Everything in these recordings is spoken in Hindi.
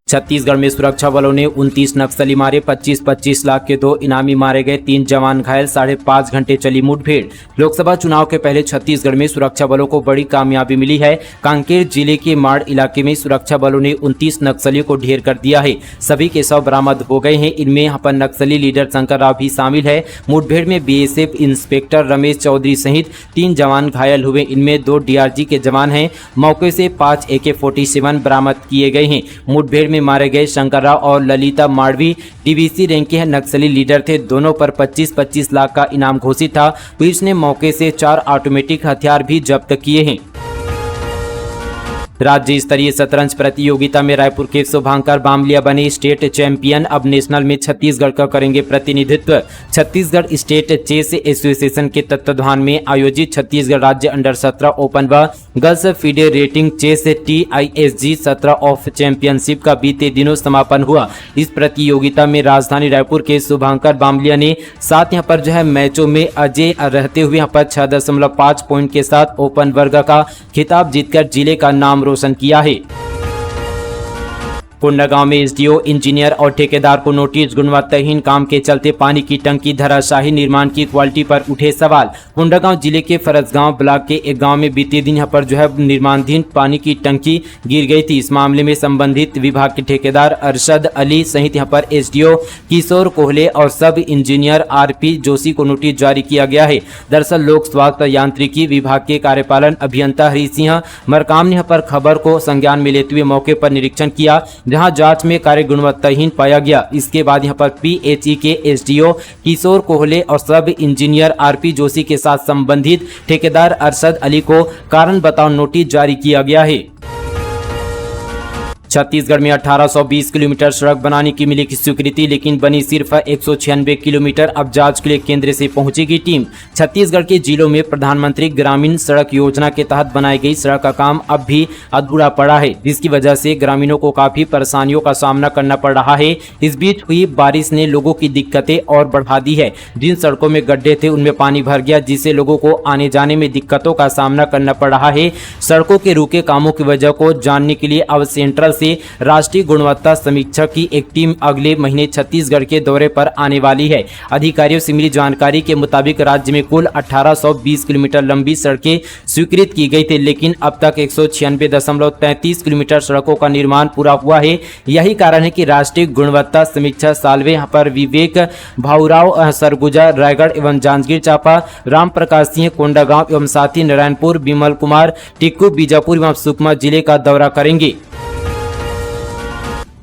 छत्तीसगढ़ में सुरक्षा बलों ने 29 नक्सली मारे, 25-25 लाख के 2 इनामी मारे गए, 3 जवान घायल, 5.5 घंटे चली मुठभेड़। लोकसभा चुनाव के पहले छत्तीसगढ़ में सुरक्षा बलों को बड़ी कामयाबी मिली है। कांकेर जिले के माड़ इलाके में सुरक्षा बलों ने 29 नक्सलियों को ढेर कर दिया है। सभी के शव बरामद हो गए हैं। इनमें यहाँ पर नक्सली लीडर शंकर राव भी शामिल है। मुठभेड़ में बीएसएफ इंस्पेक्टर रमेश चौधरी सहित 3 जवान घायल हुए। इनमें 2 डीआरजी के जवान हैं। मौके से 5 AK-47 बरामद किए गए हैं। मुठभेड़ में मारे गए शंकर राव और ललिता माड़वी डीवीसी रैंक के नक्सली लीडर थे। दोनों पर 25-25 लाख का इनाम घोषित था। पुलिस ने मौके से 4 ऑटोमेटिक हथियार भी जब्त किए हैं। राज्य स्तरीय शतरंज प्रतियोगिता में रायपुर के शुभांकर बामलिया बने स्टेट चैंपियन। अब नेशनल में छत्तीसगढ़ का करेंगे प्रतिनिधित्व। छत्तीसगढ़ स्टेट चेस एसोसिएशन के तत्वाधान में आयोजित छत्तीसगढ़ राज्य अंडर 17 ओपन व girls federating chess TISG 17 of championship का बीते दिनों समापन हुआ। इस प्रतियोगिता में राजधानी रायपुर के शुभांकर बामलिया ने 7 यहाँ पर मैचों में अजय रहते हुए यहाँ पर 6.5 पॉइंट के साथ ओपन वर्ग का खिताब जीतकर जिले का नाम रोशन किया है। कोंडागांव में एसडीओ इंजीनियर और ठेकेदार को नोटिस। गुणवत्ताहीन काम के चलते पानी की टंकी धराशायी, निर्माण की क्वालिटी पर उठे सवाल। कोंडागांव जिले के फरसगांव ब्लॉक के एक गांव में बीते दिन यहाँ पर निर्माणाधीन पानी की टंकी गिर गई थी। इस मामले में संबंधित विभाग के ठेकेदार अरशद अली सहित यहाँ पर एसडीओ किशोर कोहले और सब इंजीनियर RP जोशी को नोटिस जारी किया गया है। दरअसल लोक स्वास्थ्य यांत्रिकी विभाग के कार्यपालन अभियंता हरि सिंह मरकाम ने यहाँ पर खबर को संज्ञान में लेते हुए मौके पर निरीक्षण किया, जहां जांच में कार्य गुणवत्ताहीन पाया गया। इसके बाद यहां पर PHE के एसडीओ किशोर कोहले और सब इंजीनियर RP जोशी के साथ संबंधित ठेकेदार अरशद अली को कारण बताओ नोटिस जारी किया गया है। छत्तीसगढ़ में 1820 किलोमीटर सड़क बनाने की मिली स्वीकृति, लेकिन बनी सिर्फ 196 किलोमीटर। अब जांच के लिए केंद्र से पहुंचेगी टीम। छत्तीसगढ़ के जिलों में प्रधानमंत्री ग्रामीण सड़क योजना के तहत बनाई गई सड़क का काम अब भी अधूरा पड़ा है, जिसकी वजह से ग्रामीणों को काफी परेशानियों का सामना करना पड़ रहा है। इस बीच हुई बारिश ने लोगों की दिक्कतें और बढ़ा दी है। जिन सड़कों में गड्ढे थे उनमें पानी भर गया, जिससे लोगों को आने जाने में दिक्कतों का सामना करना पड़ रहा है। सड़कों के रुके कामों की वजह को जानने के लिए अब सेंट्रल से राष्ट्रीय गुणवत्ता समीक्षा की एक टीम अगले महीने छत्तीसगढ़ के दौरे पर आने वाली है। अधिकारियों से मिली जानकारी के मुताबिक राज्य में कुल 1820 किलोमीटर लंबी सड़कें स्वीकृत की गई थी, लेकिन अब तक 196.33 किलोमीटर सड़कों का निर्माण पूरा हुआ है। यही कारण है कि राष्ट्रीय गुणवत्ता समीक्षा सालवे यहाँ पर विवेक भाऊराव सरगुजा रायगढ़ एवं जांजगीर चांपा, राम प्रकाश सिंह कोंडागांव एवं साथी नारायणपुर, विमल कुमार टिक्कू बीजापुर एवं सुकमा जिले का दौरा करेंगे।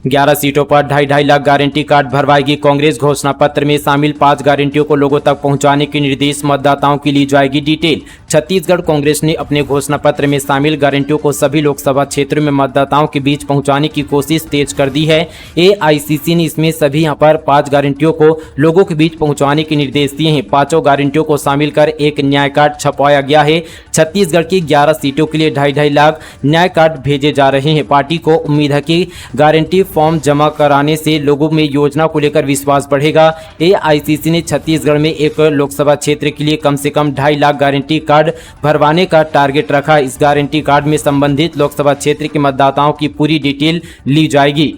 11 सीटों पर 2.5 लाख गारंटी कार्ड भरवाएगी कांग्रेस। घोषणा पत्र में शामिल 5 गारंटियों को लोगों तक पहुंचाने के निर्देश, मतदाताओं की ली जाएगी डिटेल। छत्तीसगढ़ कांग्रेस ने अपने घोषणा पत्र में शामिल गारंटियों को सभी लोकसभा क्षेत्रों में मतदाताओं के बीच पहुंचाने की कोशिश तेज कर दी है। AICC ने इसमें सभी यहाँ पर 5 गारंटियों को लोगों के बीच पहुंचाने के निर्देश दिए हैं। 5 गारंटियों को शामिल कर एक न्याय कार्ड छपवाया गया है। छत्तीसगढ़ की 11 सीटों के लिए 2.5 लाख न्याय कार्ड भेजे जा रहे हैं। पार्टी को उम्मीद है कि गारंटी फॉर्म जमा कराने से लोगों में योजना को लेकर विश्वास बढ़ेगा। AICC ने छत्तीसगढ़ में एक लोकसभा क्षेत्र के लिए कम से कम 2.5 लाख गारंटी कार्ड भरवाने का टारगेट रखा। इस गारंटी कार्ड में संबंधित लोकसभा क्षेत्र के मतदाताओं की पूरी डिटेल ली जाएगी।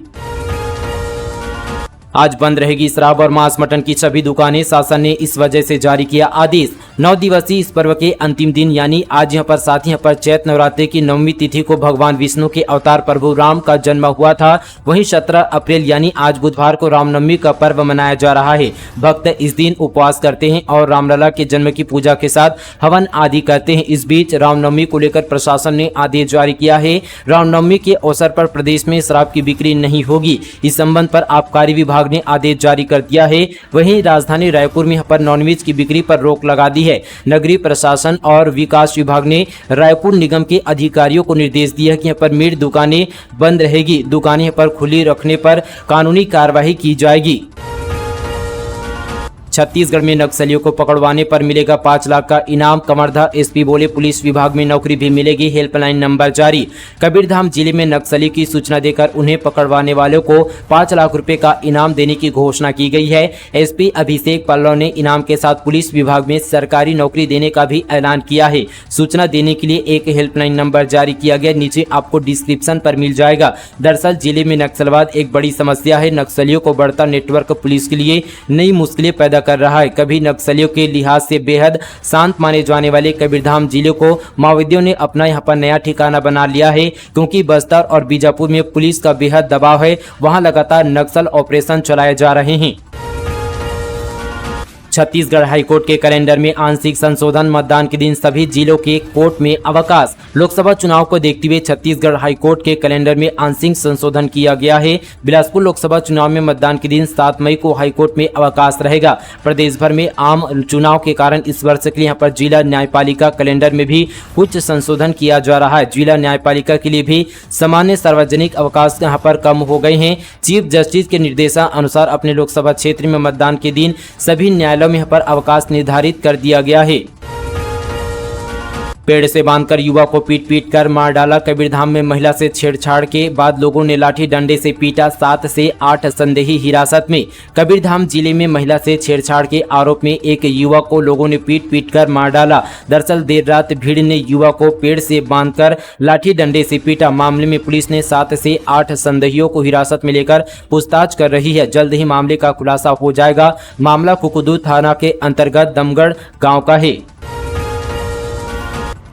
आज बंद रहेगी शराब और मांस मटन की सभी दुकानें। शासन ने इस वजह से जारी किया आदेश। 9 दिवसीय इस पर्व के अंतिम दिन यानी आज यहाँ पर साथ ही पर चैत नवरात्रि की 9वीं तिथि को भगवान विष्णु के अवतार प्रभु राम का जन्म हुआ था। वहीं 17 अप्रैल यानी आज बुधवार को रामनवमी का पर्व मनाया जा रहा है। भक्त इस दिन उपवास करते हैं और रामलला के जन्म की पूजा के साथ हवन आदि करते हैं। इस बीच रामनवमी को लेकर प्रशासन ने आदेश जारी किया है। रामनवमी के अवसर पर प्रदेश में शराब की बिक्री नहीं होगी। इस संबंध पर आबकारी विभाग ने आदेश जारी कर दिया है। वहीं राजधानी रायपुर में यहाँ पर नॉनवेज की बिक्री पर रोक लगा दी है। नगरीय प्रशासन और विकास विभाग ने रायपुर निगम के अधिकारियों को निर्देश दिया है कि यहाँ पर मीट दुकानें बंद रहेगी। दुकानें पर खुली रखने पर कानूनी कार्रवाई की जाएगी। छत्तीसगढ़ में नक्सलियों को पकड़वाने पर मिलेगा 5 लाख का इनाम। कमरधा एसपी बोले पुलिस विभाग में नौकरी भी मिलेगी, हेल्पलाइन नंबर जारी। कबीरधाम जिले में नक्सली की सूचना देकर उन्हें पकड़वाने वालों को 5 लाख रुपए का इनाम देने की घोषणा की गई है। एसपी अभिषेक पल्लव ने इनाम के साथ पुलिस विभाग में सरकारी नौकरी देने का भी ऐलान किया है। सूचना देने के लिए एक हेल्पलाइन नंबर जारी किया गया, नीचे आपको डिस्क्रिप्शन पर मिल जाएगा। दरअसल जिले में नक्सलवाद एक बड़ी समस्या है। नक्सलियों को बढ़ता नेटवर्क पुलिस के लिए नई मुश्किलें पैदा कर रहा है। कभी नक्सलियों के लिहाज से बेहद शांत माने जाने वाले कबीरधाम जिले को माओवादियों ने अपना यहाँ पर नया ठिकाना बना लिया है, क्योंकि बस्तर और बीजापुर में पुलिस का बेहद दबाव है। वहां लगातार नक्सल ऑपरेशन चलाए जा रहे हैं। छत्तीसगढ़ हाईकोर्ट के कैलेंडर में आंशिक संशोधन, मतदान के दिन सभी जिलों के कोर्ट में अवकाश। लोकसभा चुनाव को देखते हुए छत्तीसगढ़ हाईकोर्ट के कैलेंडर में आंशिक संशोधन किया गया है। बिलासपुर लोकसभा चुनाव में मतदान के दिन 7 मई को हाईकोर्ट में अवकाश रहेगा। प्रदेश भर में आम चुनाव के कारण इस वर्ष के लिए यहाँ पर जिला न्यायपालिका कैलेंडर में भी कुछ संशोधन किया जा रहा है। जिला न्यायपालिका के लिए भी सामान्य सार्वजनिक अवकाश यहाँ पर कम हो गए हैं। चीफ जस्टिस के निर्देशानुसार अपने लोकसभा क्षेत्र में मतदान के दिन सभी न्यायालयों में यहाँ पर अवकाश निर्धारित कर दिया गया है। पेड़ से बांधकर युवा को पीट कर मार डाला। कबीरधाम में महिला से छेड़छाड़ के बाद लोगों ने लाठी डंडे से पीटा। 7 से 8 संदेही हिरासत में। कबीरधाम जिले में महिला से छेड़छाड़ के आरोप में एक युवक को लोगों ने पीट कर मार डाला। दरअसल देर रात भीड़ ने युवक को पेड़ से बांधकर लाठी डंडे से पीटा। मामले में पुलिस ने 7 से 8 संदेहियों को हिरासत में लेकर पूछताछ कर रही है। जल्द ही मामले का खुलासा हो जाएगा। मामला कुकुदू थाना के अंतर्गत दमगढ़ गाँव का है।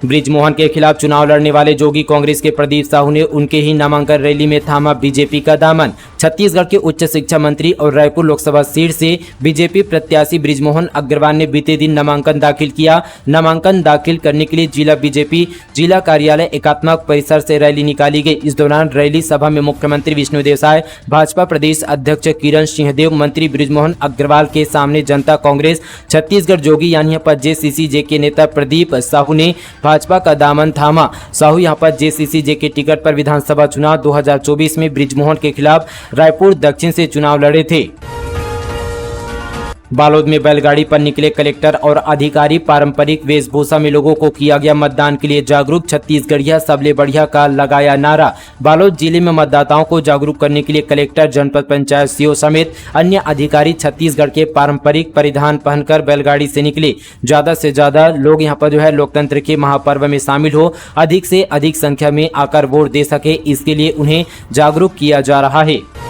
बृजमोहन के खिलाफ चुनाव लड़ने वाले जोगी कांग्रेस के प्रदीप साहू ने उनके ही नामांकन रैली में थामा बीजेपी का दामन। छत्तीसगढ़ के उच्च शिक्षा मंत्री और रायपुर लोकसभा सीट से बीजेपी प्रत्याशी बृजमोहन अग्रवाल ने बीते दिन नामांकन दाखिल किया। नामांकन दाखिल करने के लिए जिला बीजेपी जिला कार्यालय एकात्मक परिसर से रैली निकाली गई। इस दौरान रैली सभा में मुख्यमंत्री विष्णुदेव साय, भाजपा प्रदेश अध्यक्ष किरण सिंहदेव, मंत्री बृजमोहन अग्रवाल के सामने जनता कांग्रेस छत्तीसगढ़ जोगी यानी पर जेसीसी के नेता प्रदीप साहू ने भाजपा का दामन थामा। साहू यहाँ पर जेसीसी के टिकट पर विधानसभा चुनाव 2024 में बृजमोहन के खिलाफ रायपुर दक्षिण से चुनाव लड़े थे। बालोद में बैलगाड़ी पर निकले कलेक्टर और अधिकारी, पारंपरिक वेशभूषा में लोगों को किया गया मतदान के लिए जागरूक। छत्तीसगढ़िया सबले बढ़िया का लगाया नारा। बालोद जिले में मतदाताओं को जागरूक करने के लिए कलेक्टर, जनपद पंचायत सीओ समेत अन्य अधिकारी छत्तीसगढ़ के पारंपरिक परिधान पहनकर बैलगाड़ी से निकले। ज्यादा से ज्यादा लोग यहाँ पर लोकतंत्र के महापर्व में शामिल हो, अधिक से अधिक संख्या में आकर वोट दे सके, इसके लिए उन्हें जागरूक किया जा रहा है।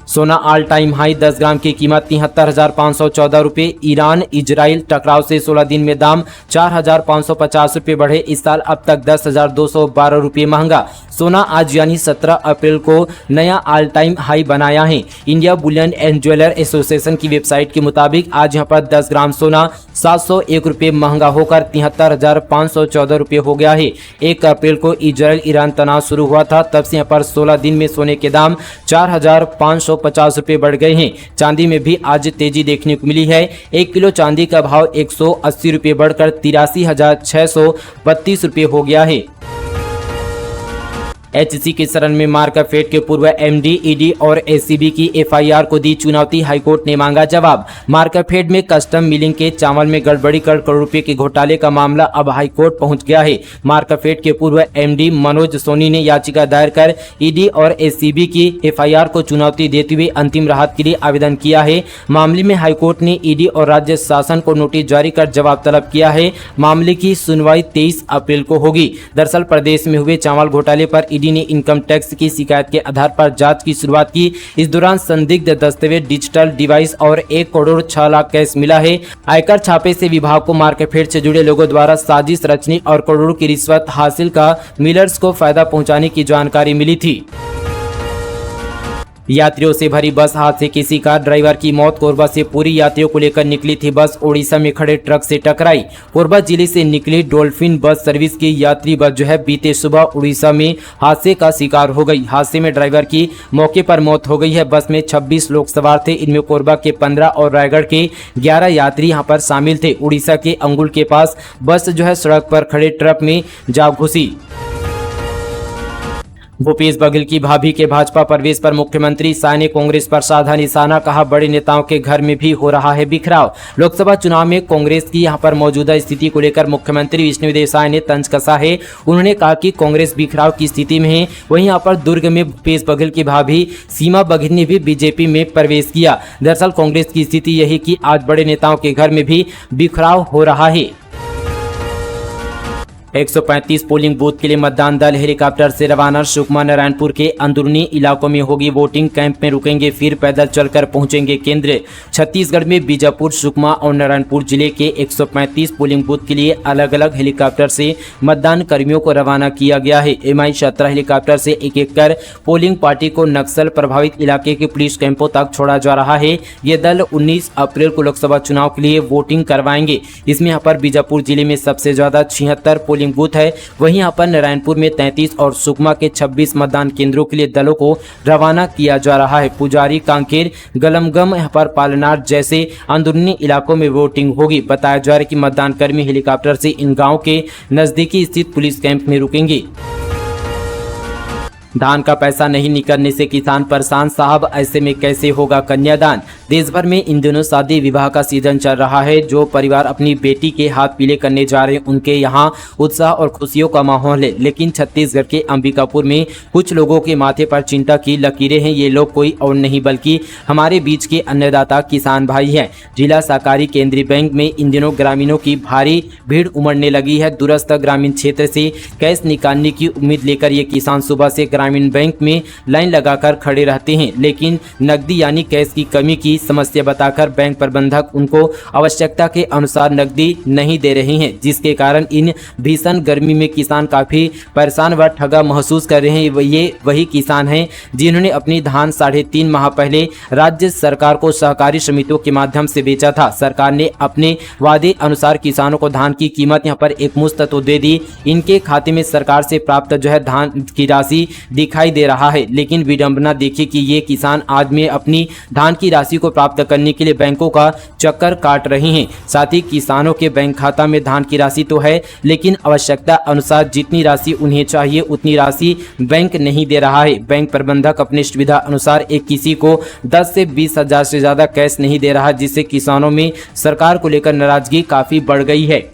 सोना ऑल टाइम हाई, 10 ग्राम की कीमत 73,514 रुपये। ईरान इजराइल टकराव से 16 दिन में दाम 4,550 रुपये बढ़े। इस साल अब तक 10,212 रुपये महंगा। सोना आज यानी 17 अप्रैल को नया ऑल टाइम हाई बनाया है। India Boolean and jeweller association की वेबसाइट के मुताबिक आज यहां पर 10 ग्राम सोना 701 रुपये महंगा होकर 73,514 रुपये हो गया है। 1 अप्रैल को इजराइल ईरान तनाव शुरू हुआ था, तब से यहाँ पर 16 दिन में सोने के दाम 4,550 रुपये बढ़ गए हैं। चांदी में भी आज तेजी देखने को मिली है। 1 किलो चांदी का भाव 180 रुपये बढ़कर 83,632 रुपये हो गया है। एचसी के शरण में मार्काफेड के पूर्व एमडी, ईडी और एसीबी की एफआईआर को दी चुनौती। हाईकोर्ट ने मांगा जवाब। मार्काफेड में कस्टम मिलिंग के चावल में गड़बड़ी कर करोड़ रुपए के घोटाले का मामला अब हाईकोर्ट पहुंच गया है। मार्काफेड के पूर्व एमडी मनोज सोनी ने याचिका दायर कर ईडी और एसीबी की एफआईआर को चुनौती देते हुए अंतिम राहत के लिए आवेदन किया है। मामले में हाईकोर्ट ने ईडी और राज्य शासन को नोटिस जारी कर जवाब तलब किया है। मामले की सुनवाई 23 अप्रैल को होगी। दरअसल प्रदेश में हुए चावल घोटाले पर ईडी ने इनकम टैक्स की शिकायत के आधार पर जांच की शुरुआत की। इस दौरान संदिग्ध दस्तावेज, डिजिटल डिवाइस और 1 करोड़ 6 लाख कैश मिला है। आयकर छापे से विभाग को मार्केफेड से जुड़े लोगों द्वारा साजिश रचने और करोड़ों की रिश्वत हासिल का मिलर्स को फायदा पहुंचाने की जानकारी मिली थी। यात्रियों से भरी बस हादसे की शिकार, ड्राइवर की मौत। कोरबा से पूरी यात्रियों को लेकर निकली थी बस, ओडिशा में खड़े ट्रक से टकराई। कोरबा जिले से निकली डॉल्फिन बस सर्विस की यात्री बस बीते सुबह उड़ीसा में हादसे का शिकार हो गई। हादसे में ड्राइवर की मौके पर मौत हो गई है। बस में 26 लोग सवार थे। इनमें कोरबा के 15 और रायगढ़ के 11 यात्री यहाँ पर शामिल थे। उड़ीसा के अंगुल के पास बस सड़क पर खड़े ट्रक में जा घुसी। भूपेश बघेल की भाभी के भाजपा प्रवेश पर मुख्यमंत्री शाह ने कांग्रेस पर साधा निशाना, कहा बड़े नेताओं के घर में भी हो रहा है बिखराव। लोकसभा चुनाव में कांग्रेस की यहां पर मौजूदा स्थिति को लेकर मुख्यमंत्री विष्णुदेव साय ने तंज कसा है। उन्होंने कहा कि कांग्रेस बिखराव की स्थिति में है। वहीं यहां पर दुर्ग में भूपेश बघेल की भाभी सीमा बघेल ने भी बीजेपी में प्रवेश किया। दरअसल कांग्रेस की स्थिति यही कि आज बड़े नेताओं के घर में भी बिखराव हो रहा है। 135 पोलिंग बूथ के लिए मतदान दल हेलीकॉप्टर से रवाना। सुकमा नारायणपुर के अंदरूनी इलाकों में होगी वोटिंग, कैंप में रुकेंगे, फिर पैदल चलकर पहुंचेंगे केंद्र। छत्तीसगढ़ में बीजापुर, सुकमा और नारायणपुर जिले के 135 पोलिंग बूथ के लिए अलग अलग हेलीकॉप्टर से मतदान कर्मियों को रवाना किया गया है। MI-17 हेलीकॉप्टर से एक कर पोलिंग पार्टी को नक्सल प्रभावित इलाके के पुलिस कैंपों तक छोड़ा जा रहा है। ये दल 19 अप्रैल को लोकसभा चुनाव के लिए वोटिंग करवाएंगे। इसमें यहाँ पर बीजापुर जिले में सबसे ज्यादा 76 पोलिंग बूथ है। वहीं यहाँ पर नारायणपुर में 33 और सुकमा के 26 मतदान केंद्रों के लिए दलों को रवाना किया जा रहा है। पुजारी, कांकेर, गलमगम, यहाँ पर पालनार जैसे अंदरूनी इलाकों में वोटिंग होगी। बताया जा रहा है कि मतदान कर्मी हेलीकॉप्टर से इन गाँव के नजदीकी स्थित पुलिस कैंप में रुकेंगे। धान का पैसा नहीं निकलने से किसान परेशान, साहब ऐसे में कैसे होगा कन्यादान। देश भर में इन दिनों शादी विवाह का सीजन चल रहा है। जो परिवार अपनी बेटी के हाथ पीले करने जा रहे हैं उनके यहाँ उत्साह और खुशियों का माहौल है। लेकिन छत्तीसगढ़ के अंबिकापुर में कुछ लोगों के माथे पर चिंता की लकीरें हैं। ये लोग कोई और नहीं बल्कि हमारे बीच के अन्नदाता किसान भाई हैं। जिला सहकारी केंद्रीय बैंक में इन दिनों ग्रामीणों की भारी भीड़ उमड़ने लगी है। दूरस्थ ग्रामीण क्षेत्र से कैश निकालने की उम्मीद लेकर ये किसान सुबह से ग्रामीण बैंक में लाइन लगाकर खड़े रहते हैं। लेकिन नकदी यानी कैश की कमी की समस्या बताकर बैंक प्रबंधक उनको आवश्यकता के अनुसार नकदी नहीं दे रहे हैं, जिसके कारण इन भीषण गर्मी में किसान काफी परेशान व ठगा महसूस कर रहे हैं। ये वही किसान हैं जिन्होंने अपनी धान 3.5 माह पहले राज्य सरकार को सहकारी समितियों के माध्यम से बेचा था। सरकार ने अपने वादे अनुसार किसानों को धान की कीमत यहाँ पर एकमुश्त तो दे दी। इनके खाते में सरकार से प्राप्त धान की राशि दिखाई दे रहा है। लेकिन विडंबना देखिए कि ये किसान आज में अपनी धान की राशि को प्राप्त करने के लिए बैंकों का चक्कर काट रहे हैं। साथ ही किसानों के बैंक खाता में धान की राशि तो है, लेकिन आवश्यकता अनुसार जितनी राशि उन्हें चाहिए उतनी राशि बैंक नहीं दे रहा है। बैंक प्रबंधक अपनी सुविधा अनुसार एक किसी को 10 से 20 हजार से ज्यादा कैश नहीं दे रहा, जिससे किसानों में सरकार को लेकर नाराजगी काफी बढ़ गई है।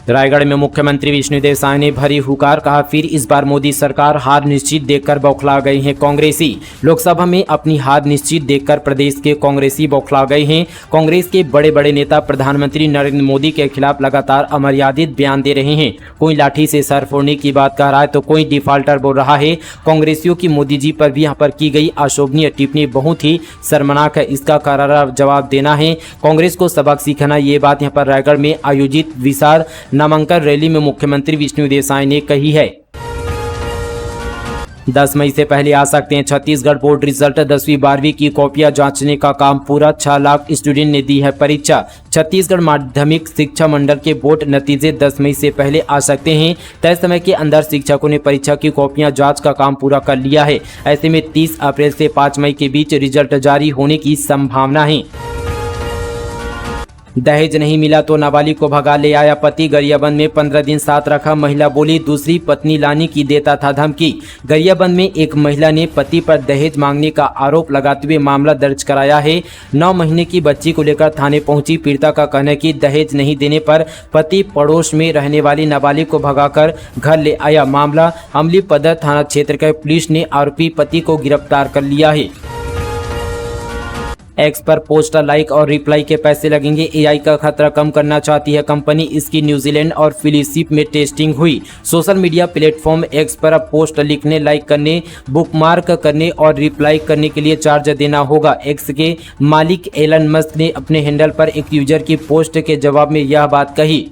रायगढ़ में मुख्यमंत्री विष्णुदेव साय ने भरी हुकार, कहा फिर इस बार मोदी सरकार हार निश्चित देखकर बौखला गए हैं कांग्रेसी। लोकसभा में अपनी हार निश्चित देखकर प्रदेश के कांग्रेसी बौखला गए हैं। कांग्रेस के बड़े बड़े नेता प्रधानमंत्री नरेंद्र मोदी के खिलाफ लगातार अमर्यादित बयान दे रहे हैं। कोई लाठी से सर फोड़ने की बात कह रहा है तो कोई डिफाल्टर बोल रहा है। कांग्रेसियों की मोदी जी पर भी यहाँ पर की गई अशोभनीय टिप्पणी बहुत ही शर्मनाक है। इसका करारा जवाब देना है, कांग्रेस को सबक सीखना। ये बात यहाँ पर रायगढ़ में आयोजित विशाल नामांकन रैली में मुख्यमंत्री विष्णुदेव साय ने कही है। 10 मई से पहले आ सकते हैं छत्तीसगढ़ बोर्ड रिजल्ट। 10वीं 12वीं की कॉपियां जांचने का काम पूरा। 6 लाख स्टूडेंट ने दी है परीक्षा। छत्तीसगढ़ माध्यमिक शिक्षा मंडल के बोर्ड नतीजे 10 मई से पहले आ सकते हैं। तय समय के अंदर शिक्षकों ने परीक्षा की कॉपियां जांच का काम पूरा कर लिया है। ऐसे में 30 अप्रैल से 5 मई के बीच रिजल्ट जारी होने की संभावना है। दहेज नहीं मिला तो नाबालिग को भगा ले आया पति। गरियाबंद में 15 दिन साथ रखा। महिला बोली दूसरी पत्नी लाने की देता था धमकी। गरियाबंद में एक महिला ने पति पर दहेज मांगने का आरोप लगाते हुए मामला दर्ज कराया है। 9 महीने की बच्ची को लेकर थाने पहुंची पीड़िता का कहना है कि दहेज नहीं देने पर पति पड़ोस में रहने वाली नाबालिग को भगाकर घर ले आया। मामला अमलीपदर थाना क्षेत्र के पुलिस ने आरोपी पति को गिरफ्तार कर लिया है। एक्स पर पोस्टर, लाइक और रिप्लाई के पैसे लगेंगे। AI का खतरा कम करना चाहती है कंपनी। इसकी न्यूजीलैंड और फिलीपींस में टेस्टिंग हुई। सोशल मीडिया प्लेटफॉर्म एक्स पर अब पोस्ट लिखने, लाइक करने, बुकमार्क करने और रिप्लाई करने के लिए चार्ज देना होगा। एक्स के मालिक एलन मस्क ने अपने हैंडल पर एक यूजर की पोस्ट के जवाब में यह बात कही।